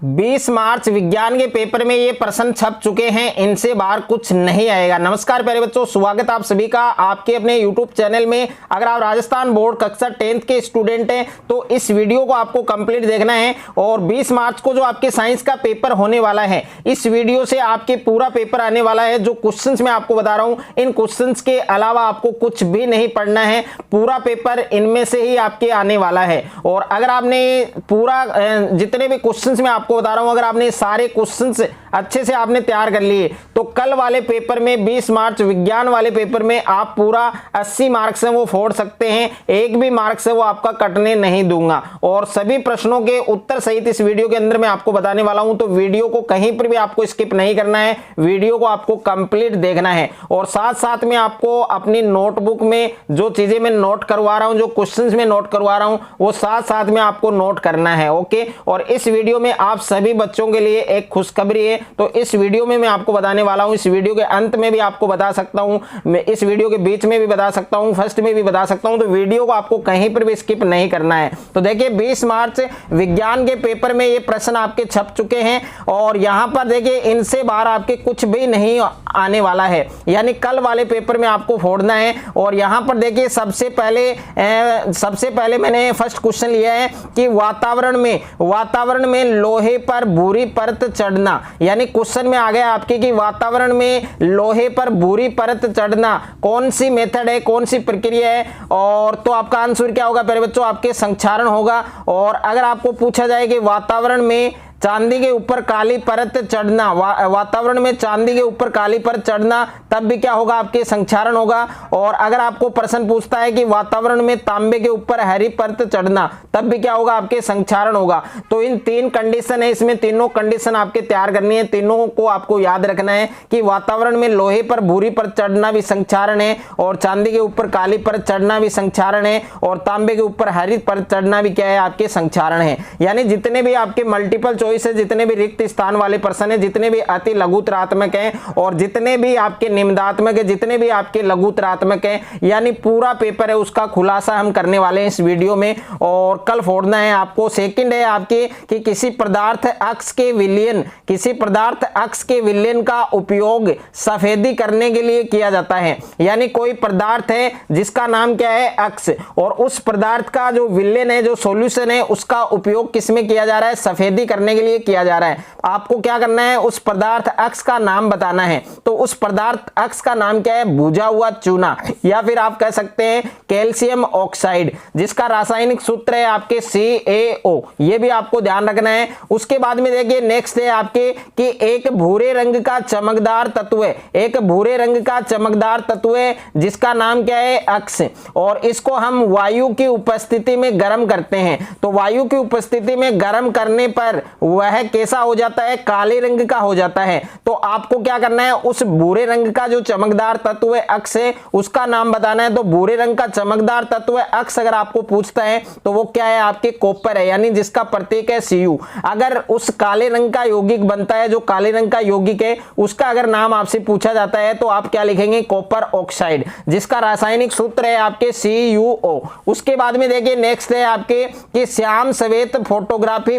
20 मार्च विज्ञान के पेपर में ये प्रश्न छप चुके हैं, इनसे बाहर कुछ नहीं आएगा। नमस्कार प्यारे बच्चों, स्वागत आप सभी का आपके अपने YouTube चैनल में। अगर आप राजस्थान बोर्ड कक्षा 10th के स्टूडेंट हैं तो इस वीडियो को आपको कंप्लीट देखना है। और 20 मार्च को जो आपके साइंस का पेपर होने वाला है, इस वीडियो से आपके पूरा पेपर आने वाला है। जो क्वेश्चंस मैं आपको बता रहा हूं, इन क्वेश्चंस के अलावा आपको कुछ भी नहीं पढ़ना है, पूरा पेपर इनमें से ही आपके आने वाला है। और अगर आपने पूरा जितने भी क्वेश्चंस मैं आपको बता रहा हूं, अगर आपने सारे क्वेश्चंस अच्छे से आपने तैयार कर लिए तो कल वाले पेपर में 20 मार्च विज्ञान वाले पेपर में आप पूरा 80 मार्क्स है वो फोड़ सकते हैं। एक भी मार्क्स है वो आपका कटने नहीं दूंगा। और सभी प्रश्नों के उत्तर सहित इस वीडियो के अंदर मैं आपको बताने वाला हूं, तो वीडियो को कहीं पर भी आपको स्किप नहीं करना है, वीडियो को आपको कंप्लीट देखना है। और साथ साथ में आपको अपनी नोटबुक में जो चीजें मैं नोट करवा रहा हूं, जो क्वेश्चंस में नोट करवा रहा हूं, वो साथ साथ में आपको नोट करना है। ओके। और इस वीडियो में आप सभी बच्चों के लिए एक खुशखबरी है, तो इस वीडियो में मैं आपको बताने वाला हूं। इस वीडियो के अंत में भी आपको बता सकता हूं, मैं इस वीडियो के बीच में भी बता सकता हूं, फर्स्ट में भी बता सकता हूं, तो वीडियो को आपको कहीं पर भी स्किप नहीं करना है। तो देखिए 20 मार्च विज्ञान के पेपर में ये प्रश्न आपके छप चुके हैं और यहां पर देखिए इनसे बाहर आपके कुछ भी नहीं आने वाला है, यानी कल वाले पेपर में आपको फोड़ना है। और यहां पर देखिए सबसे पहले मैंने फर्स्ट क्वेश्चन लिया है कि वातावरण में लोहे पर भूरी परत चढ़ना, यानी क्वेश्चन में आ गया आपके कि वातावरण में लोहे पर भूरी परत चढ़ना कौन सी मेथड है, कौन सी प्रक्रिया है। और तो आपका आंसर क्या होगा प्यारे बच्चों, आपके संक्षारण होगा। और अगर आपको पूछा जाए कि वातावरण में चांदी के ऊपर काली परत चढ़ना, वातावरण में चांदी के ऊपर काली परत चढ़ना, तब भी क्या होगा, आपके संक्षारण होगा। और अगर आपको प्रश्न पूछता है कि वातावरण में तांबे के ऊपर हरी परत चढ़ना, तब भी क्या होगा, आपके संक्षारण होगा। तो इन तीन कंडीशन है, इसमें तीनों कंडीशन आपके तैयार करनी है, तीनों को आपको याद रखना है कि वातावरण में लोहे पर भूरी परत चढ़ना भी संक्षारण है, और चांदी के ऊपर काली परत चढ़ना भी संक्षारण है, और तांबे के ऊपर हरी परत चढ़ना भी क्या है, आपके संक्षारण है। यानी जितने भी आपके मल्टीपल चॉइस है, जितने भी रिक्त स्थान वाले प्रश्न है, जितने भी अति लघुतरात्मक हैं और जितने भी आपके निम्नात्मक है, जितने भी आपके लघुतरात्मक हैं, यानी पूरा पेपर है उसका खुलासा हम करने वाले हैं इस वीडियो में। और कल फोड़ना है आपको। सेकंड है आपके कि किसी पदार्थ अक्ष के विलयन का उपयोग सफेदी करने के लिए किया जाता है। यानी कोई पदार्थ है जिसका नाम क्या है, अक्ष, और उस पदार्थ का जो विलयन है, जो सॉल्यूशन है, उसका उपयोग किसमें किया जा रहा है, सफेदी करने के लिए किया जा रहा है। आपको क्या करना है, उस पदार्थ अक्ष का नाम बताना है। तो उस पदार्थ अक्ष का नाम क्या है, भुजा हुआ चूना, या फिर आप कह सकते हैं कैल्शियम ऑक्साइड, जिसका रासायनिक सूत्र है आपके CaO। ये भी आपको ध्यान रखना है। उसके बाद में देखिए नेक्स्ट है आपके कि एक भूरे रंग का चमकदार तत्व है, एक भूरे रंग का चमकदार तत्व है जिसका नाम क्या है, अक्ष, और इसको हम वायु की उपस्थिति में गर्म करते हैं। तो वायु की उपस्थिति में गर्म करने पर वह कैसा हो जाता है, काले रंग का हो जाता है। तो आपको क्या करना है, उस भूरे रंग का जो चमकदार तत्व है, अक्ष है, उसका नाम बताना है। तो भूरे रंग का चमकदार तत्व है, अक्ष, अगर आपको पूछता है तो वो क्या है, आपके कॉपर है, यानी जिसका प्रतीक है Cu। अगर उस काले रंग का यौगिक बनता है, जो काले रंग का यौगिक है, उसका अगर नाम आपसे पूछा जाता है तो आप क्या लिखेंगे, कॉपर ऑक्साइड, जिसका रासायनिक सूत्र है आपके CuO। उसके बाद में देखिए नेक्स्ट है आपके कि श्याम श्वेत फोटोग्राफी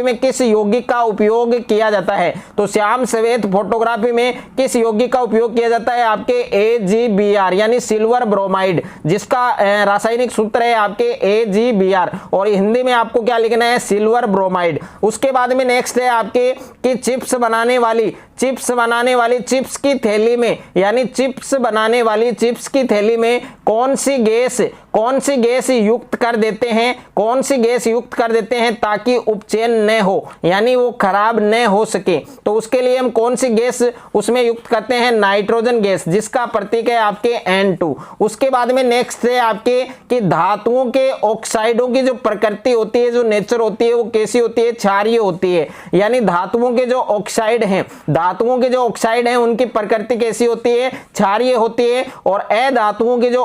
में किस यौगिक का उपयोग किया जाता है। तो श्याम श्वेत फोटोग्राफी में किस यौगिक का उपयोग किया जाता है, आपके AgBr, यानी सिल्वर ब्रोमाइड, जिसका रासायनिक सूत्र है आपके AgBr, और हिंदी में आपको क्या लिखना है, सिल्वर ब्रोमाइड। उसके बाद में नेक्स्ट है आपके कि चिप्स बनाने वाली चिप्स की थैली में, यानी चिप्स बनाने वाली चिप्स की थैली में कौन सी गैस युक्त कर देते हैं, ताकि उपचयन न हो, यानी वो खराब न हो सके। तो उसके लिए हम कौन सी गैस उसमें युक्त करते हैं, नाइट्रोजन गैस, जिसका प्रतीक है आपके N2। उसके बाद में नेक्स्ट है आपके कि धातुओं के ऑक्साइडों की जो प्रकृति होती है, जो नेचर होती है, वो कैसी होती है, क्षारीय होती है। यानी धातुओं के जो ऑक्साइड हैं उनकी प्रकृति कैसी होती है, क्षारीय होती है। और अधातुओं के जो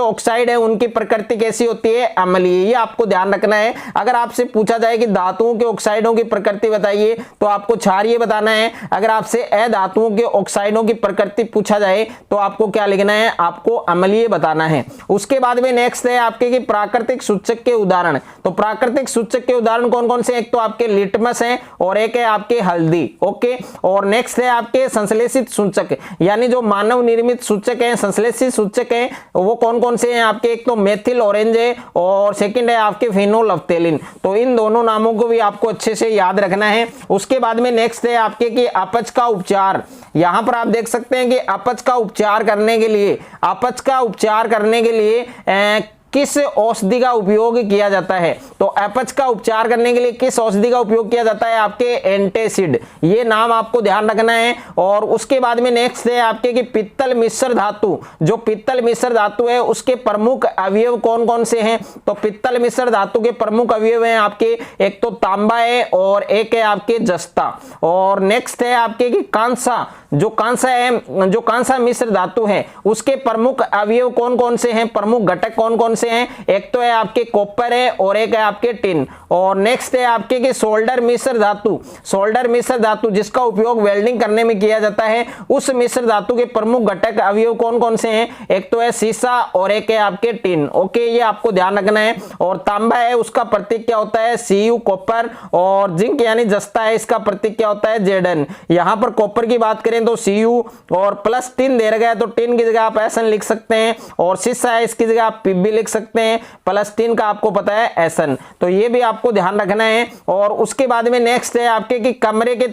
ऑक्साइड हैं उनकी प्रकृति कैसी होती है, अम्लीय। ये आपको ध्यान रखना है। अगर आपसे पूछा जाए कि धातुओं के ऑक्साइडों की प्रकृति बताइए तो आपको क्षारीय बताना है। अगर आपसे अधातुओं के ऑक्साइडों की प्रकृति पूछा जाए तो आपको क्या लिखना है, आपको अम्लीय बताना है। उसके बाद में नेक्स्ट है आपके कि प्राकृतिक सूचक के उदाहरण। तो प्राकृतिक सूचक के उदाहरण कौन कौन से, एक तो आपके लिटमस है और एक है आपके हल्दी। ओके, और नेक्स्ट है आपके संश्लेषित सूचक, यानी जो मानव निर्मित सूचक है, संश्लेषित सूचक है, वो कौन कौन से हैं आपके, एक तो मेथिल ऑरेंज है और सेकंड है आपके फिनोल्फ्थेलिन। तो इन दोनों नामों को भी आपको अच्छे से याद रखना है। उसके बाद में नेक्स्ट है आपके कि अपच का उपचार। यहां पर आप देख सकते हैं कि अपच का उपचार करने के लिए किस औषधि का उपयोग किया जाता है। तो अपच का उपचार करने के लिए किस औषधि का उपयोग किया जाता है, आपके एंटासिड। ये नाम आपको ध्यान रखना है। और उसके बाद में नेक्स्ट है आपके कि पित्तल मिश्र धातु। जो पित्तल मिश्र धातु है उसके प्रमुख अवयव कौन कौन से हैं। तो पित्तल मिश्र धातु के प्रमुख अवयव हैं आपके, एक तो तांबा है और एक है आपके जस्ता। और नेक्स्ट है आपके कि कांसा। जो कांसा मिश्र धातु है उसके प्रमुख अवयव कौन कौन से हैं, प्रमुख घटक कौन कौन से हैं, एक तो है आपके कॉपर है और एक है आपके टिन। और नेक्स्ट है आपके कि सोल्डर मिश्र धातु जिसका उपयोग वेल्डिंग करने में किया जाता है, उस मिश्र धातु के प्रमुख घटक अवयव कौन कौन से हैं, एक तो है सीसा और एक है आपके टिन। ओके, ये आपको ध्यान रखना है। और तांबा है उसका प्रतीक क्या होता है, Cu कॉपर। और जिंक यानी जस्ता है, इसका प्रतीक क्या होता है, Zn। यहां पर कॉपर की बात करें तो Cu और प्लस टिन दे रखा है तो टिन की जगह आप Sn लिख सकते हैं। और सीसा है इसकी जगह आप Pb लिख सकते हैं, प्लस टिन का आपको पता है Sn। तो ये भी आपको ध्यान रखना है। और उसके बाद में नेक्स्ट है आपके कि कमरे के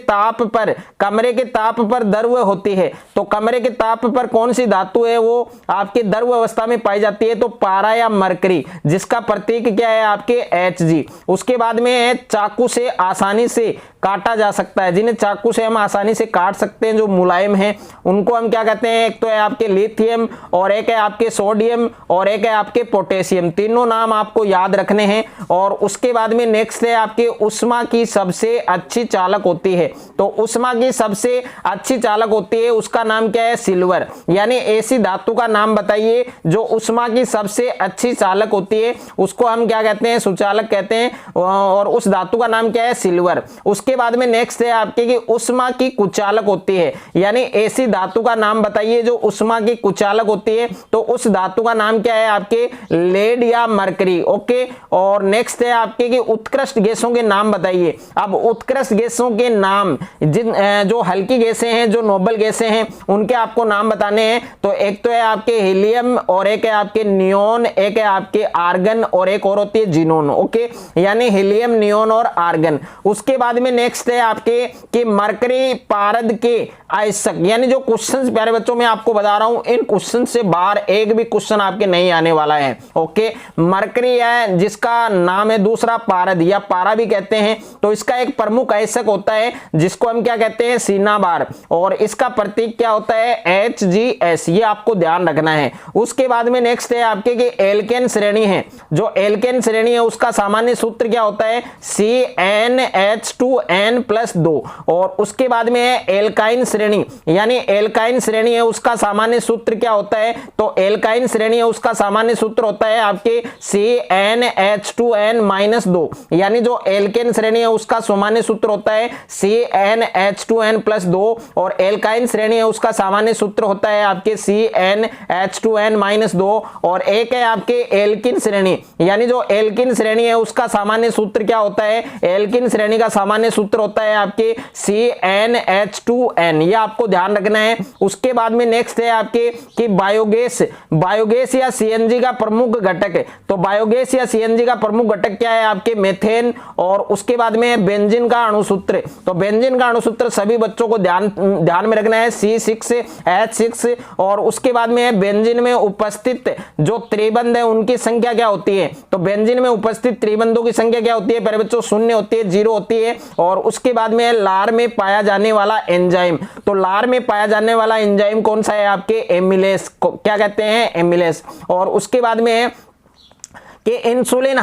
ताप पर द्रव होती है। तो कमरे के ताप पर कौन सी धातु है वो आपकी द्रव अवस्था में पाई जाती है, तो पारा या मरकरी, जिसका प्रतीक क्या है आपके Hg। उसके बाद में है चाकू से आसानी से काटा जा सकता है, जिन्हें चाकू से हम आसानी से काट सकते हैं, जो मुलायम है उनको हम क्या कहते हैं, एक तो है आपके लिथियम और एक है आपके सोडियम और एक है आपके पोटेशियम। तीनों नाम आपको याद रखने हैं। और उसके बाद में नेक्स्ट है आपके उष्मा की सबसे अच्छी चालक होती है। तो उष्मा की सबसे अच्छी चालक होती है, उसका नाम क्या है, सिल्वर। यानी ऐसी धातु का नाम बताइए जो उष्मा की सबसे अच्छी चालक होती है, उसको हम क्या कहते हैं, सुचालक कहते हैं। और उस धातु का नाम क्या है, सिल्वर। उसके बाद में नेक्स्ट है आपके कि उष्मा की कुचालक होती है, यानी ऐसी धातु का नाम बताइए जो उष्मा की कुचालक होती है, तो उस धातु का नाम क्या है आपके, लेड या मरकरी। ओके, और नेक्स्ट है आपके कि उत्कृष्ट गैसों के नाम बताइए। अब उत्कृष्ट गैसों के नाम, जिन जो हल्की गैसें हैं, जो नोबल गैसें हैं, उनके आपको नाम बताने हैं। तो एक तो है आपके हीलियम और एक है आपके नियोन, एक है आपके आर्गन और एक और होती है जिनोन। ओके, यानी हीलियम, नियोन और आर्गन। उसके बाद में नेक्स्ट है आपके कि मरकरी पारद के आयस्क, यानी जो क्वेश्चंस प्यारे बच्चों में आपको बता रहा हूं, इन क्वेश्चन से बाहर एक भी क्वेश्चन आपके नहीं आने वाला है। ओके, मरकरी है जिसका नाम है दूसरा पारद या पारा भी कहते हैं, तो इसका एक प्रमुख आयस्क होता है जिसको हम क्या कहते हैं, सीनाबार। और इसका प्रतीक क्या होता है, HgS। ये आपको ध्यान रखना है। उसके बाद में नेक्स्ट है आपके कि एल्केन श्रेणी है। जो एल्केन श्रेणी है उसका सामान्य सूत्र क्या होता है, CnH2n+2। और उसके बाद में है एल्काइन श्रेणी, यानी एल्काइन श्रेणी है उसका सामान्य सूत्र क्या होता है, तो एल्काइन श्रेणी है उसका सामान्य सूत्र होता है आपके CnH2n-2। यानी जो एल्केन श्रेणी है उसका सामान्य सूत्र होता है CnH2n+2 और एल्काइन श्रेणी है उसका सामान्य सूत्र होता है आपके CnH2n-2। और एक है आपके एल्किन श्रेणी, यानी जो एल्किन श्रेणी है उसका सामान्य सूत्र क्या होता है, एल्किन श्रेणी का सामान्य सूत्र होता है आपके CnH2n। ये आपको ध्यान रखना है। उसके बाद में नेक्स्ट है आपके कि बायोगैस या सीएनजी का प्रमुख घटक है। तो बायोगैस या सीएनजी का प्रमुख घटक क्या है आपके, मेथेन। और उसके बाद में बेंजीन का अणुसूत्र। तो बेंजीन का अणुसूत्र सभी बच्चों को ध्यान में रखना है, C6H6। और उसके बाद में है बेंजीन में उपस्थित जो त्रिबंध है उनकी संख्या क्या होती है, तो बेंजीन में उपस्थित त्रिबंधों की संख्या क्या होती है प्यारे बच्चों, 0 होती है, 0 होती है। और उसके बाद में लार में पाया जाने वाला एंजाइम। तो लार में पाया जाने वाला एंजाइम कौन सा है आपके, एमिलेस। क्या कहते हैं, एमिलेस। और उसके बाद में है कि इंसुलिन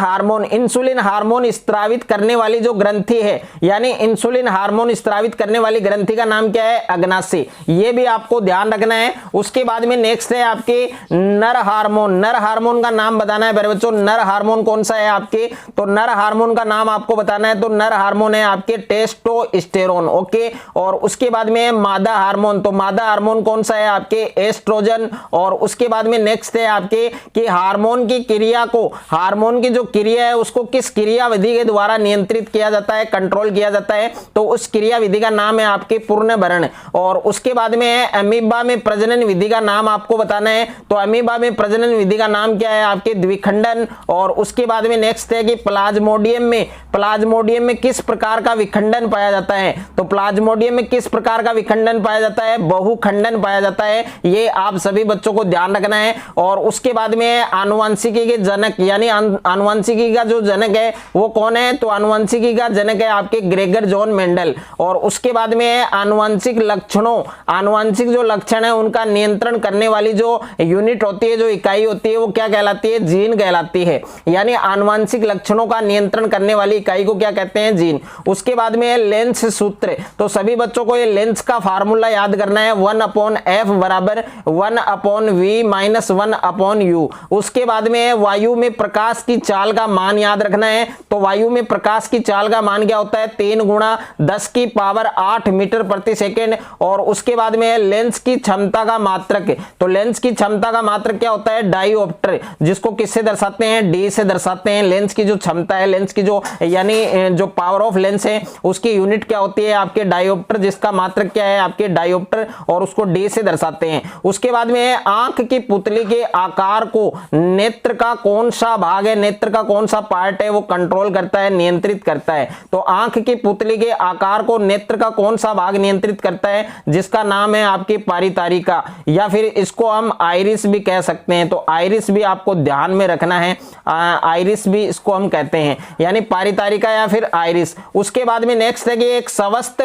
हार्मोन स्त्रावित करने वाली जो ग्रंथि है, यानी इंसुलिन हार्मोन स्त्रावित करने वाली ग्रंथि का नाम क्या है? अग्नाशय। ये भी आपको ध्यान रखना है। उसके बाद में नेक्स्ट है आपके नर हार्मोन का नाम बताना है प्यारे बच्चों। नर हार्मोन कौन सा है आपके? तो नर हार्मोन का नाम आपको बताना है। तो नर हार्मोन है आपके टेस्टोस्टेरोन। ओके, और उसके बाद में मादा हार्मोन, तो मादा हार्मोन कौन सा है आपके? एस्ट्रोजन। और उसके बाद में नेक्स्ट है आपके कि हार्मोन की क्रिया को, हार्मोन की जो क्रिया है उसको किस क्रिया विधि के द्वारा नियंत्रित किया जाता है, कंट्रोल किया जाता है? तो उस क्रिया विधि का नाम है आपके पूर्णभरण। और उसके बाद में है अमीबा में प्रजनन विधि का नाम आपको बताना है। तो अमीबा में प्रजनन विधि का नाम क्या है आपके? द्विखंडन। और उसके बाद में नेक्स्ट है कि प्लाज्मोडियम में किस प्रकार का विखंडन पाया जाता है? तो प्लाज्मोडियम में किस प्रकार का विखंडन पाया जाता है? बहुखंडन पाया जाता है। ये आप सभी बच्चों को ध्यान रखना है। और उसके बाद में आनुवंशिकी के जनक, यानी आनुवंशिकी का जो जनक है वो कौन है? तो आनुवंशिकी का जनक है आपके ग्रेगर जॉन मेंडल। और उसके बाद में है आनुवंशिक लक्षणों, आनुवंशिक जो लक्षण है उनका नियंत्रण करने वाली जो यूनिट होती है, जो इकाई होती है, वो क्या कहलाती है? जीन कहलाती है। यानी आनुवंशिक लक्षणों का नियंत्रण करने वाली इकाई को क्या कहते हैं? जीन। उसके बाद में है लेंस सूत्र। तो सभी बच्चों को ये लेंस का फार्मूला याद करना है, 1/f बराबर 1/v माइनस 1/u। उसके बाद में है वायु में प्रकाश की चाल का मान याद रखना है। तो वायु में प्रकाश की चाल का मान क्या होता है? 3 × 10⁸ मीटर प्रति सेकेंड। और उसके बाद में है लेंस की क्षमता का मात्रक। तो लेंस की क्षमता का मात्रक क्या होता है? डायोप्टर, जिसको किससे दर्शाते हैं? डी से दर्शाते हैं। लेंस की जो क्षमता है, लेंस की जो यानी जो पावर ऑफ लेंस है उसकी यूनिट क्या होती है आपके? डायोप्टर, जिसका मात्रक क्या है आपके? डायोप्टर, और उसको डी से दर्शाते हैं। उसके बाद में है आंख की पुतली के आकार को नेत्र का कौन सा भाग है, नेत्र का कौन सा पार्ट है वो कंट्रोल करता है, नियंत्रित करता है? तो आंख की पुतली के आकार को नेत्र का कौन सा भाग नियंत्रित करता है? जिसका नाम है आपकी पारितारिका, या फिर इसको हम आइरिस भी कह सकते हैं। तो आइरिस भी आपको ध्यान में रखना है, आइरिस भी इसको हम कहते हैं, यानी पारितारिका या फिर आइरिस। उसके बाद में नेक्स्ट है कि एक स्वस्थ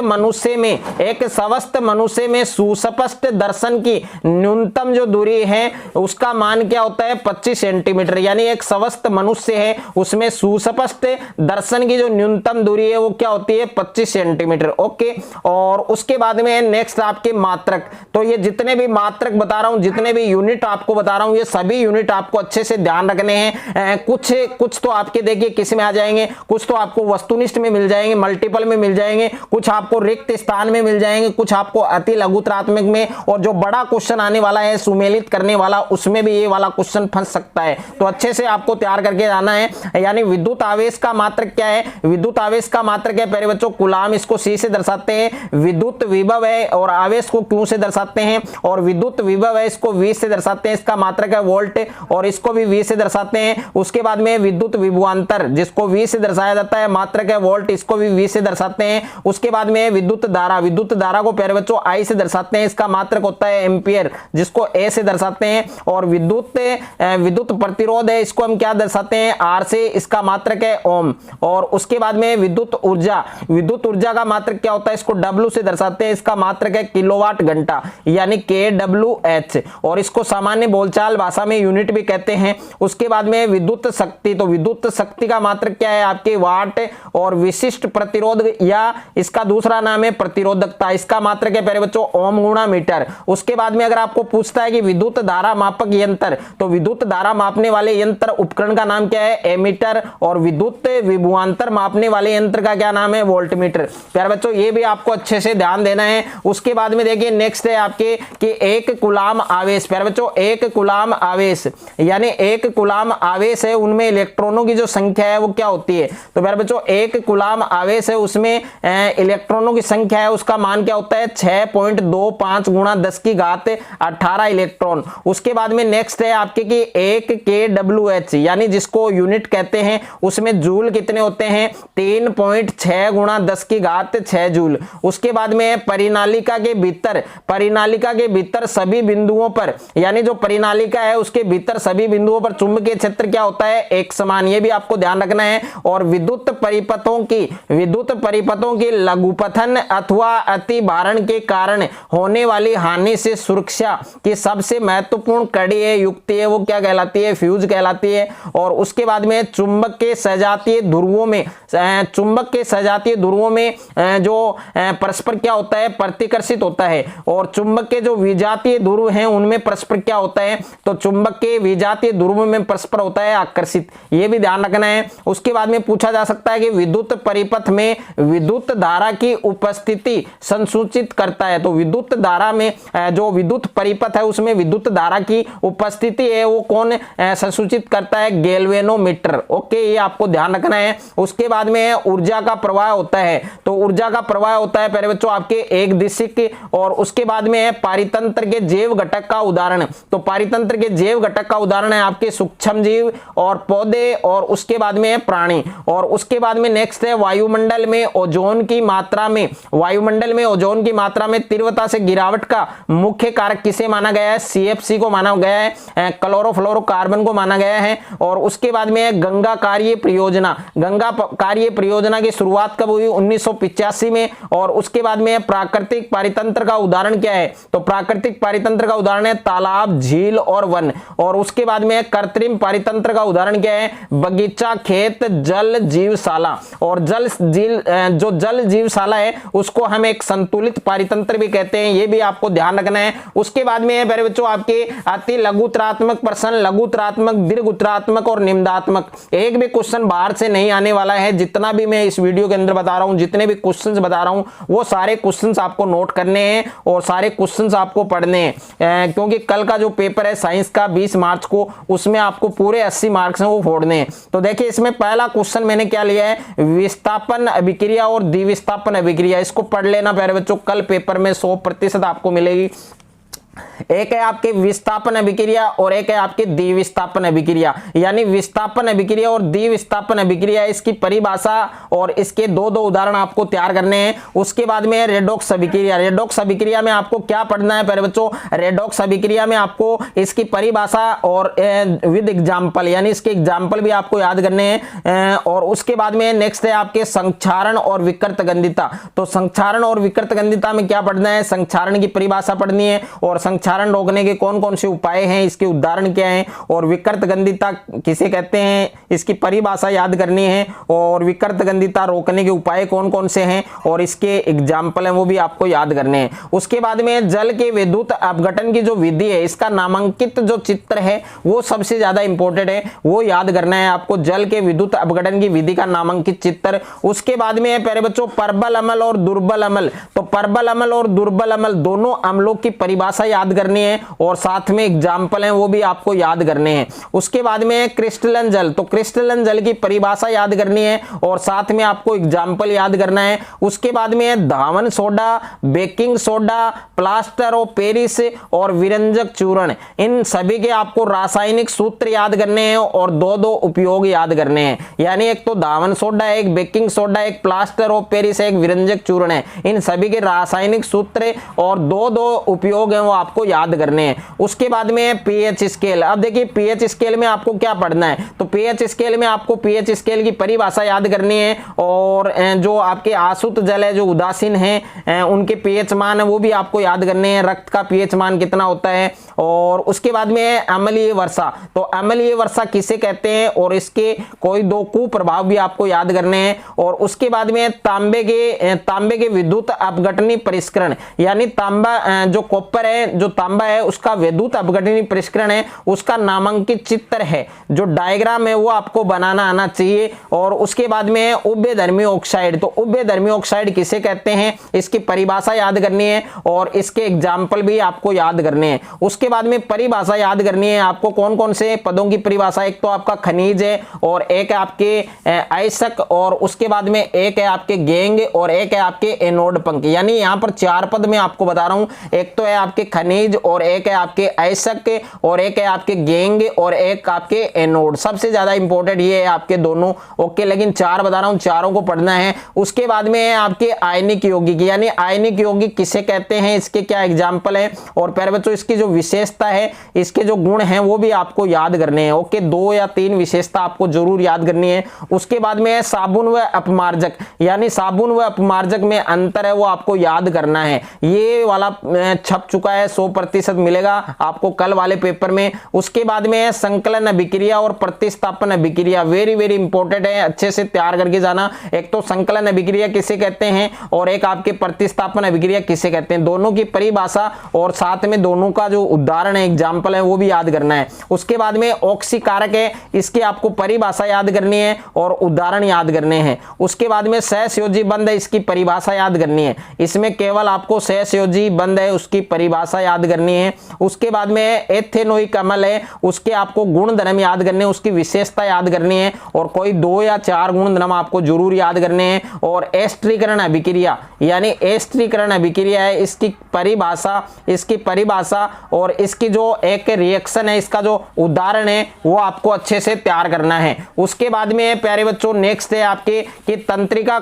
मनुष्य में सुस्पष्ट दर्शन की न्यूनतम जो दूरी है उसका मान क्या होता है? 25 सेंटीमीटर। यानी एक स्वस्थ मनुष्य है उसमें सुस्पष्ट दर्शन की जो न्यूनतम दूरी है वो क्या होती है? 25 सेंटीमीटर। ओके, और उसके बाद में नेक्स्ट आपके मात्रक। तो ये जितने भी मात्रक बता रहा हूं, जितने भी यूनिट आपको बता रहा हूं, ये सभी यूनिट आपको अच्छे से ध्यान रखने हैं। कुछ तो आपके देखिए किस में आ जाएंगे, कुछ तो आपको वस्तुनिष्ठ में मिल जाएंगे, मल्टीपल में मिल जाएंगे, कुछ आपको रिक्त स्थान में मिल जाएंगे, कुछ आपको अति लघुत्रात्मक में, और जो बड़ा क्वेश्चन आने वाला है सुमेलित करने वाला, उसमें भी ये वाला क्वेश्चन फंस सकता है। तो अच्छे से आपको तैयार करके जाना है। यानी विद्युत आवेश का मात्रक क्या है? विद्युत आवेश का मात्रक है प्यारे बच्चों कूलाम, इसको सी से दर्शाते हैं। विद्युत विभव है और आवेश को क्यू से दर्शाते हैं, और विद्युत विभव है इसको वी से दर्शाते हैं, इसका मात्रक है वोल्ट, और इसको भी वी से दर्शाते हैं। उसके बाद में विद्युत विभवांतर, जिसको वी से दर्शाया जाता है, मात्रक है वोल्ट, इसको भी वी से दर्शाते हैं। उसके बाद में विद्युत धारा को प्यारे बच्चों आई से दर्शाते हैं, इसका मात्रक होता है एम्पियर, जिसको ए से दर्शाते हैं। और विद्युत प्रतिरोध है, इसको हम क्या दर्शाते हैं? आर से, इसका मात्रक है ओम। और उसके बाद में विद्युत ऊर्जा का मात्रक क्या होता है? इसको डब्ल्यू से दर्शाते हैं, इसका मात्रक है किलोवाट घंटा, यानी kWh, और इसको सामान्य बोलचाल भाषा में यूनिट भी कहते हैं। उसके बाद में विद्युत शक्ति, तो विद्युत शक्ति का मात्रक क्या है आपके? वाट। और विशिष्ट प्रतिरोध, या इसका दूसरा नाम है प्रतिरोधकता, इसका मात्रक है प्यारे बच्चों ओम × मीटर। उसके बाद में अगर आपको पूछता है कि विद्युत धारा मापक यंत्र, तो विद्युत धारा मापने वाले यंत्र उपकरण का नाम क्या है? एमीटर। और विद्युत विभवांतर मापने वाले यंत्र का क्या नाम है? वोल्टमीटर। प्यारे बच्चों ये भी आपको अच्छे से ध्यान देना है। उसके बाद में देखिए नेक्स्ट है आपके कि एक कूलाम आवेश। प्यारे बच्चों एक कूलाम आवेश, यानी एक कूलाम आवेश है उनमें इलेक्ट्रॉनों की जो संख्या है वो क्या होती है? तो प्यारे बच्चों एक कूलाम आवेश है उसमें इलेक्ट्रॉनों की संख्या है, उसका मान क्या होता है? 6.25 × 10⁸ इलेक्ट्रॉन। उसके बाद में नेक्स्ट है आपके कि 1 kWh, यानी जिसको यूनिट कहते हैं, उसमें जूल कितने होते हैं? 3.6 × 10⁶ जूल। उसके बाद में परिनालिका के भीतर सभी बिंदुओं पर, यानी जो परिनालिका है उसके भीतर सभी बिंदुओं पर चुंबकीय क्षेत्र क्या होता है? एक समान। ये भी आपको ध्यान रखना है। और विद्युत परिपथों की लघुपथन अथवा अति भारण के कारण होने वाली हानि से सुरक्षा की सबसे महत्वपूर्ण कड़ी है, युक्ति है, वो क्या कहलाती है? फ्यूज कहलाती है। है। और उसके बाद में चुंबक के सजातीय ध्रुवों में जो परस्पर क्या होता है, प्रतिकर्षित होता है। और चुंबक के जो विजातीय ध्रुव हैं उनमें परस्पर क्या होता है, तो चुंबक के विजातीय ध्रुव में परस्पर होता है आकर्षित, ये भी ध्यान रखना है। उसके बाद में पूछा जा सकता है कि विद्युत परिपथ में विद्युत धारा की उपस्थिति संसूचित करता है। तो विद्युत धारा में जो विद्युत परिपथ है उसमें विद्युत धारा की उपस्थिति है वो कौन संसूचित करता है, गैल्वेनोमीटर। ओके, ये आपको ध्यान रखना है। उसके बाद में ऊर्जा का प्रवाह होता है, तो ऊर्जा का प्रवाह होता है प्यारे बच्चों आपके एक दिशिक। और उसके बाद में है पारितंत्र के जैव घटक का उदाहरण, तो पारितंत्र के जैव घटक का उदाहरण है आपके सूक्ष्म जीव और पौधे, और उसके बाद में है प्राणी। और उसके बाद में नेक्स्ट है वायुमंडल में ओजोन की मात्रा में, वायुमंडल में ओजोन की मात्रा में तीव्रता से गिरावट का मुख्य कारक किसे माना गया है, CFC को माना गया है, क्लोरोफ्लोरोकार्बन को माना गया है। और उसके बाद में है गंगा कार्य परियोजना, गंगा कार्य परियोजना की शुरुआत कब हुई, 1985 में। और उसके बाद में प्राकृतिक पारितंत्र का उदाहरण क्या है, तो प्राकृतिक पारितंत्र का उदाहरण है तालाब, झील और वन। और उसके बाद में कृत्रिम पारितंत्र का उदाहरण क्या है, बगीचा, खेत, जल जीवशाला। और जो जल जीवशाला है उसको हम एक संतुलित पारितंत्र भी कहते हैं, ये भी आपको ध्यान रखना है। उसके बाद में है प्यारे बच्चों आपके अति लघुतरात्मक प्रश्न, लघुतरात्मक, दीर्घोत्तरात्मक और निम्नात्मक। एक भी क्वेश्चन बाहर से नहीं आने वाला है, जितना भी मैं इस वीडियो के अंदर बता रहा हूं, जितने भी क्वेश्चंस बता रहा हूं वो सारे क्वेश्चंस आपको नोट करने हैं और सारे क्वेश्चंस आपको पढ़ने हैं, क्योंकि कल का जो पेपर है साइंस का 20 मार्च को, उसमें आपको पूरे 80 मार्क्स हैं वो फोड़ने हैं। तो देखिए इसमें पहला क्वेश्चन मैंने क्या लिया है, विस्थापन अभिक्रिया और द्विविस्थापन अभिक्रिया। इसको पढ़ लेना प्यारे बच्चों, कल पेपर में 100% आपको मिलेगी। एक है आपके विस्थापन अभिक्रिया और एक है आपके द्विविस्थापन अभिक्रिया। यानी विस्थापन अभिक्रिया और द्विविस्थापन अभिक्रिया, इसकी परिभाषा और इसके दो उदाहरण आपको तैयार करने हैं। उसके बाद में रेडॉक्स अभिक्रिया। रेडॉक्स अभिक्रिया में आपको क्या पढ़ना है प्यारे बच्चों, रेडॉक्स अभिक्रिया में आपको इसकी परिभाषा और विद एग्जाम्पल, यानी इसके एग्जाम्पल भी आपको याद करने हैं। और उसके बाद में नेक्स्ट है आपके संक्षारण और विकृत गंधिता। तो संक्षारण और विकृत गंधिता में क्या पढ़ना है, संक्षारण की परिभाषा पढ़नी है और संक्षारण रोकने के कौन कौन से उपाय हैं, इसके उदाहरण क्या हैं, और विकृत गंधिता किसे कहते हैं, इसकी परिभाषा याद करनी है। और विकृत गंधिता रोकने के उपाय कौन कौन से हैं और इसके एग्जाम्पल हैं वो भी आपको याद करने हैं। उसके बाद में जल के विद्युत अपघटन की जो विधि है, इसका नामांकित जो चित्र है वो सबसे ज्यादा इंपॉर्टेंट है, वो याद करना है आपको, जल के विद्युत अपघटन की विधि का नामांकित चित्र। उसके बाद में है प्यारे बच्चों प्रबल अम्ल और दुर्बल अम्ल। तो प्रबल अम्ल और दुर्बल अम्ल दोनों अम्लों की परिभाषा याद करनी है और साथ में एग्जाम्पल हैं वो भी आपको याद करने हैं। उसके बाद में क्रिस्टलन जल, तो क्रिस्टलन जल की परिभाषा याद करनी है और साथ में आपको एग्जाम्पल याद करना है। उसके बाद में धावन soda, baking soda, plaster of Paris और विरंजक चूर्ण, इन सभी के आपको रासायनिक सूत्र याद करने हैं और दो उपयोग याद करने हैं। यानी एक तो धावन सोडा है, एक बेकिंग सोडा, एक प्लास्टर ऑफ पेरिस है, एक विरंजक चूर्ण है, इन सभी के रासायनिक सूत्र और दो उपयोग हैं वो आपको याद करने हैं। उसके बाद में पीएच स्केल। अब देखिए पीएच स्केल में आपको क्या पढ़ना है, तो पीएच स्केल में आपको पीएच स्केल की परिभाषा याद करनी है और जो आपके आसुत जल है, जो उदासीन है, उनके पीएच मान है वो भी आपको याद करने हैं, रक्त का पीएच मान कितना होता है। और उसके बाद में अम्लीय वर्षा, तो अम्लीय वर्षा किसे कहते हैं और इसके कोई दो कुप्रभाव भी आपको याद करने हैं। और उसके बाद में तांबे के विद्युत अपघटनी परिष्करण, यानी तांबा जो कॉपर है, जो तांबा है उसका विद्युत अपघटनी परिष्करण है, उसका नामांकित चित्र है, जो डायग्राम है वो आपको बनाना आना चाहिए। और उसके बाद में उभयधर्मी ऑक्साइड, तो उभयधर्मी ऑक्साइड किसे कहते हैं, इसकी परिभाषा याद करनी है और इसके एग्जाम्पल भी आपको याद करने हैं। उसके बाद में परिभाषा याद करनी है आपको, कौन कौन से पदों की परिभाषा, एक तो आपका खनिज है और एक है आपके अयस्क और उसके बाद में एक है आपके गेंग और एक है आपके एनोड पंख। यानी यहाँ पर 4 पद में आपको बता रहा हूं, एक तो है आपके खनिज और एक है आपके अयस्क और एक है आपके गेंग और एक आपके एनोड। सबसे ज्यादा इंपॉर्टेंट ये है आपके दोनों, ओके, लेकिन 4 बता रहा हूं, चारों को पढ़ना है। उसके बाद में है आपके आयनिक यौगिक, यानी आयनिक यौगिक किसे कहते हैं, इसके क्या एग्जाम्पल है और प्यारे बच्चों इसकी जो विशेषता है, इसके जो गुण हैं वो भी आपको याद करने हैं। ओके, 2 या 3 विशेषता आपको जरूर याद करनी है। उसके बाद में है साबुन व अपमार्जक, यानी साबुन व अपमार्जक में अंतर है वो आपको याद करना है। ये वाला छप चुका है 100% मिलेगा आपको कल वाले पेपर में। उसके बाद में है संकलन अभिक्रिया और प्रतिस्थापन अभिक्रिया, वेरी वेरी इंपॉर्टेंट है, अच्छे से तैयार करके जाना। एक तो संकलन अभिक्रिया किसे कहते हैं और एक आपके प्रतिस्थापन अभिक्रिया किसे कहते हैं, दोनों की परिभाषा और साथ में दोनों का जो उदाहरण है, एग्जाम्पल है, वो भी याद करना है। उसके बाद में ऑक्सीकारक है, इसकी आपको परिभाषा याद करनी है और उदाहरण याद करने हैं। उसके बाद में सहसंयोजी बंध है, इसकी परिभाषा याद करनी है, इसमें केवल आपको सहसंयोजी बंध है उसकी परिभाषा याद करनी है। उसके बाद में एथेनोइक अम्ल है, उसके आपको गुण धर्म याद करने, उसकी विशेषता याद करनी है और कोई 2 या 4 गुण धर्म आपको जरूर याद करने हैं। और एस्टरीकरण अभिक्रिया यानी एस्टरीकरण अभिक्रिया है, इसकी परिभाषा और इसकी जो एक रिएक्शन है, इसका जो उदाहरण है वो आपको अच्छे से तैयार करना है। उसके बाद में प्यारे बच्चों नेक्स्ट है आपके कि तंत्रिका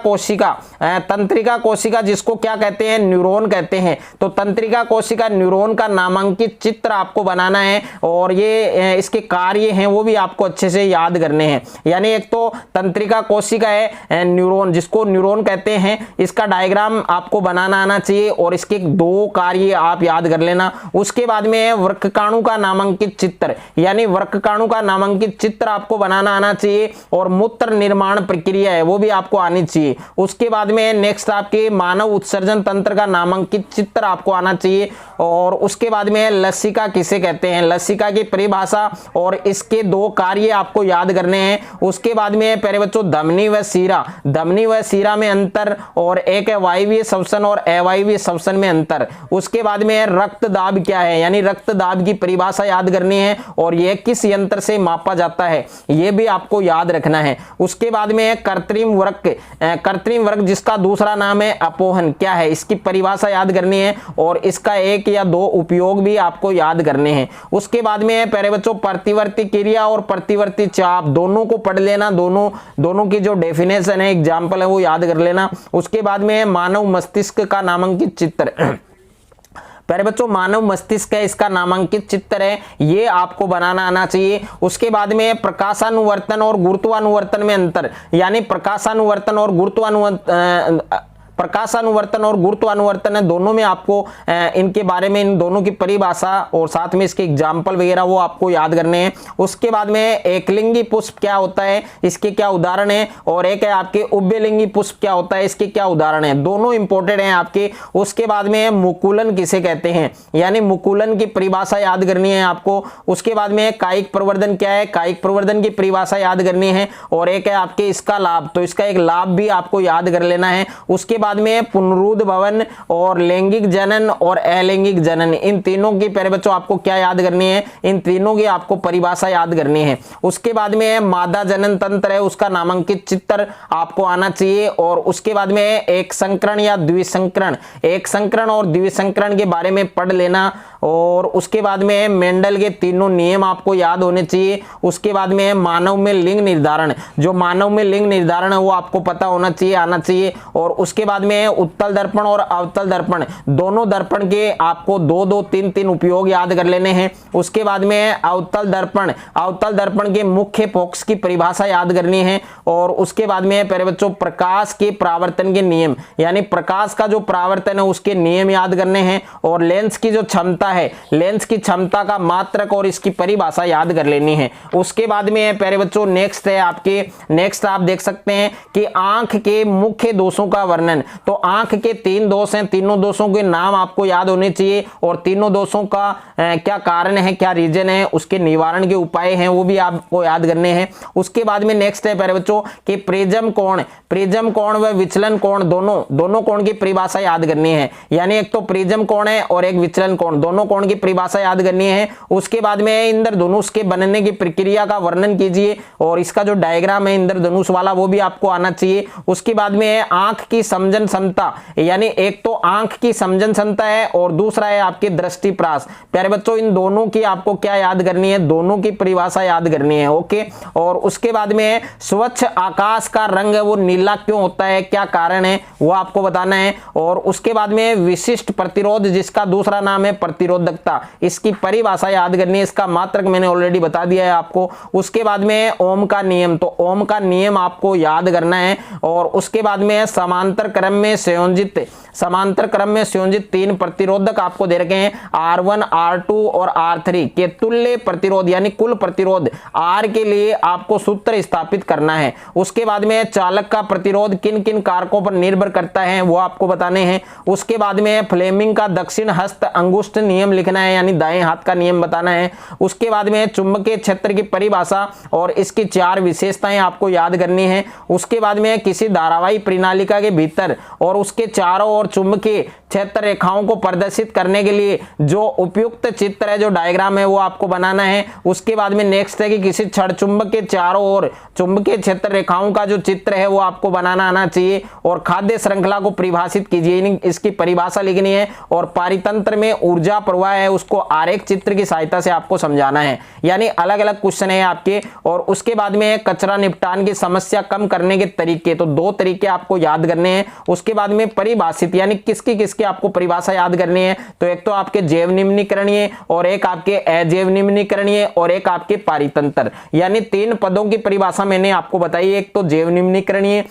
कोशिका जिसको क्या कहते हैं, न्यूरॉन कहते हैं। तो तंत्रिका कोशिका न्यूरॉन का नामांकित चित्र आपको बनाना है और ये इसके कार्य हैं वो भी आपको अच्छे से याद करने हैं। यानी एक तो तंत्रिका कोशिका है न्यूरॉन, जिसको न्यूरॉन कहते हैं, इसका डायग्राम आपको बनाना आना चाहिए और इसके 2 कार्य आप याद कर लेना। उसके बाद में है वृक्काणु का नामांकित चित्र, यानी वृक्काणु का नामांकित चित्र आपको बनाना आना चाहिए और मूत्र निर्माण प्रक्रिया है वो भी आपको आनी चाहिए। उसके बाद में नेक्स्ट आपके मानव उत्सर्जन तंत्र का नामांकित चित्र आपको आना चाहिए। और उसके बाद में लसिका किसे कहते हैं, लसिका की परिभाषा और इसके 2 कार्य आपको याद करने हैं। उसके बाद में प्यारे बच्चों धमनी व सीरा में अंतर और एक है वायवीय श्वसन और अवायवीय श्वसन में अंतर। उसके बाद में रक्तदाब क्या है, यानी रक्तदाब की परिभाषा याद करनी है और यह किस यंत्र से मापा जाता है यह भी आपको याद रखना है। उसके बाद में कृत्रिम वृक्क जिसका दूसरा नाम है अपोहन क्या है, इसकी परिभाषा याद करनी है और इसका 1 या 2 उपयोग भी आपको याद करने हैं। उसके बाद में प्यारे बच्चों प्रतिवर्ती क्रिया और प्रतिवर्ती चाप दोनों को पढ़ लेना, दोनों की जो डेफिनेशन है, एग्जाम्पल है वो याद कर लेना। उसके बाद में मानव मस्तिष्क का नामांकित चित्र प्यारे बच्चों मानव मस्तिष्क है, इसका नामांकित चित्र है, ये आपको बनाना आना चाहिए। उसके बाद में प्रकाशानुवर्तन और गुरुत्वानुवर्तन में अंतर, यानी प्रकाशानुवर्तन और गुरुत्वानुवर्तन है, दोनों में आपको इनके बारे में, इन दोनों की परिभाषा और साथ में इसके एग्जाम्पल वगैरह वो आपको याद करने हैं। उसके बाद में एकलिंगी पुष्प क्या होता है, इसके क्या उदाहरण है, और एक है आपके उभयलिंगी पुष्प क्या होता है, इसके क्या उदाहरण है, दोनों इंपॉर्टेंट हैं आपके। उसके बाद में मुकुलन किसे कहते हैं, यानी मुकुलन की परिभाषा याद करनी है आपको। उसके बाद में कायिक प्रवर्धन क्या है, कायिक प्रवर्धन की परिभाषा याद करनी है और एक है आपके इसका लाभ, तो इसका एक लाभ भी आपको याद कर लेना है। उसके बाद में पुनरुद्ध भवन और लैंगिक जनन और अलैंगिक जनन, इन तीनों की प्यारे बच्चों आपको क्या याद करनी है, इन तीनों की आपको परिभाषा याद करनी है। उसके बाद में मादा जनन तंत्र है, उसका नामांकित चित्र आपको आना चाहिए। और उसके बाद में एक संकरण या द्विसंकरण, एक संकरण और द्विसंकरण के बारे में पढ़ लेना। और उसके बाद में मेंडल के 3 नियम आपको याद होने चाहिए। उसके बाद में मानव में लिंग निर्धारण, जो मानव में लिंग निर्धारण है वो आपको पता होना चाहिए, आना चाहिए। और उसके बाद में उत्तल दर्पण और अवतल दर्पण, दोनों दर्पण के आपको 2-2, 3-3 उपयोग याद कर लेने हैं। उसके बाद में अवतल दर्पण के मुख्य फोकस की परिभाषा याद करनी है। और उसके बाद में प्यारे बच्चों प्रकाश के परावर्तन के नियम, यानी प्रकाश का जो परावर्तन है उसके नियम याद करने हैं। और लेंस की जो क्षमता है, लेंस की क्षमता का मात्रक और इसकी परिभाषा याद कर लेनी है। उसके बाद में प्यारे बच्चों नेक्स्ट है आपके, नेक्स्ट आप देख सकते हैं कि आंख के मुख्य दोषों का वर्णन। तो आंख के 3 दोष हैं, तीनों दोषों के नाम आपको याद होने चाहिए और तीनों दोषों का क्या कारण है, क्या रीजन है, उसके निवारण के उपाय हैं वो भी आपको याद करने हैं। उसके बाद में नेक्स्ट है प्यारे बच्चों कि प्रिज्म कोण व विचलन कोण, दोनों कोण की परिभाषा याद करनी है। यानी एक तो प्रिज्म कोण है और एक विचलन कोण, दोनों कोण की परिभाषा याद करनी है। उसके बाद में इंद्रधनुष के बनने की प्रक्रिया का वर्णन कीजिए और इसका जो डायग्राम है इंद्रधनुष वाला वो भी आपको आना चाहिए। उसके बाद में आंख की समझन क्षमता, यानी एक तो आंख की समझन क्षमता है और दूसरा है आपकी दृष्टिप्रास। प्यारे बच्चों इन दोनों की आपको क्या याद करनी है, दोनों की परिभाषा याद करनी है, ओके। और उसके बाद में स्वच्छ आकाश का रंग वो नीला क्यों होता है, क्या कारण है वो आपको बताना है। और उसके बाद में विशिष्ट प्रतिरोध जिसका दूसरा नाम है प्रतिरोधकता, इसकी परिभाषा याद करनी है, इसका मात्रक मैंने ऑलरेडी बता दिया है आपको। उसके बाद में ओम का नियम, तो ओम का नियम आपको याद करना है। और उसके बाद में समांतर क्रम में समांतर क्रम में संयोजित 3 प्रतिरोधक आपको दे रखे हैं, R1, R2 और R3 के तुल्य प्रतिरोध यानी कुल प्रतिरोध R के लिए आपको सूत्र स्थापित करना है। उसके बाद में चालक का प्रतिरोध किन किन कारकों पर निर्भर करता है वो आपको बताने हैं। उसके बाद में फ्लेमिंग का दक्षिण हस्त अंगुष्ठ नियम लिखना है यानी दाएं हाथ का नियम बताना है। उसके बाद में चुंबकीय क्षेत्र की परिभाषा और इसकी 4 विशेषताएं आपको याद करनी है। उसके बाद में किसी धारावाही प्रणालिका के भीतर और उसके चारों ओर चुंबकीय क्षेत्र रेखाओं को प्रदर्शित करने के लिए जो उपयुक्त चित्र है, जो डायग्राम है वो आपको बनाना है। उसके बाद में नेक्स्ट है कि किसी क्षण चुंबक के चारों ओर चुंबकीय क्षेत्र रेखाओं का जो चित्र है वो आपको बनाना आना चाहिए। और खाद्य श्रृंखला को परिभाषित कीजिए, इसकी परिभाषा लिखनी है। और पारितंत्र में ऊर्जा प्रवाह है उसको आरेख चित्र की सहायता से आपको समझाना है। यानी अलग अलग क्वेश्चन है आपके। और उसके बाद में कचरा निपटान की समस्या कम करने के तरीके, तो 2 तरीके आपको याद करने हैं। उसके बाद में परिभाषित यानी किसकी किसकी आपको परिभाषा याद करनी है, तो एक तो आपके जैव निम्नीकरणीय और एक आपके अजैव निम्नीकरणीय और एक आपके पारितंत्र, यानी 3 पदों की परिभाषा मैंने आपको बताई। एक तो जैव निम्नीकरणीय,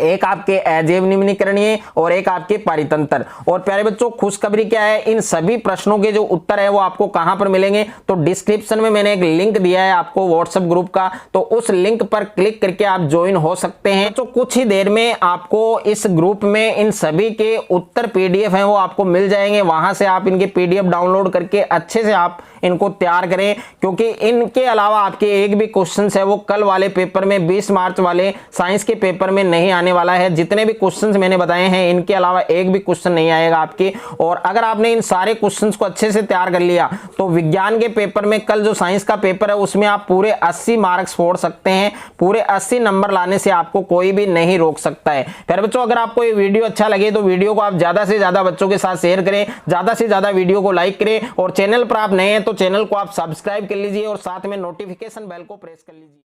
एक आपके अजैव निम्नीकरणीय और एक आपके पारितंत्र। और प्यारे बच्चों खुशखबरी क्या है, इन सभी प्रश्नों के जो उत्तर है वो आपको कहां पर मिलेंगे, तो डिस्क्रिप्शन में मैंने एक लिंक दिया है आपको व्हाट्सएप ग्रुप का, तो उस लिंक पर क्लिक करके आप ज्वाइन हो सकते हैं। तो कुछ ही देर में आपको इस ग्रुप में इन सभी के उत्तर PDF हैं वो आपको मिल जाएंगे। वहां से आप इनके PDF डाउनलोड करके अच्छे से आप इनको तैयार करें, क्योंकि इनके अलावा आपके एक भी क्वेश्चन है वो कल वाले पेपर में 20 मार्च वाले साइंस के पेपर में नहीं आने वाला है। जितने भी क्वेश्चंस मैंने बताए हैं इनके अलावा एक भी क्वेश्चन नहीं आएगा आपके। और अगर आपने इन सारे क्वेश्चंस को अच्छे से तैयार कर लिया तो विज्ञान के पेपर में कल जो साइंस का पेपर है उसमें आप पूरे 80 मार्क्स फोड़ सकते हैं। पूरे 80 नंबर लाने से आपको कोई भी नहीं रोक सकता है। फिर बच्चों अगर आपको ये वीडियो अच्छा लगे तो वीडियो को आप ज्यादा से ज्यादा बच्चों के साथ शेयर करें, ज्यादा से ज्यादा वीडियो को लाइक करें। और चैनल पर आप नए हैं तो चैनल को आप सब्सक्राइब कर लीजिए और साथ में नोटिफिकेशन बेल को प्रेस कर लीजिए।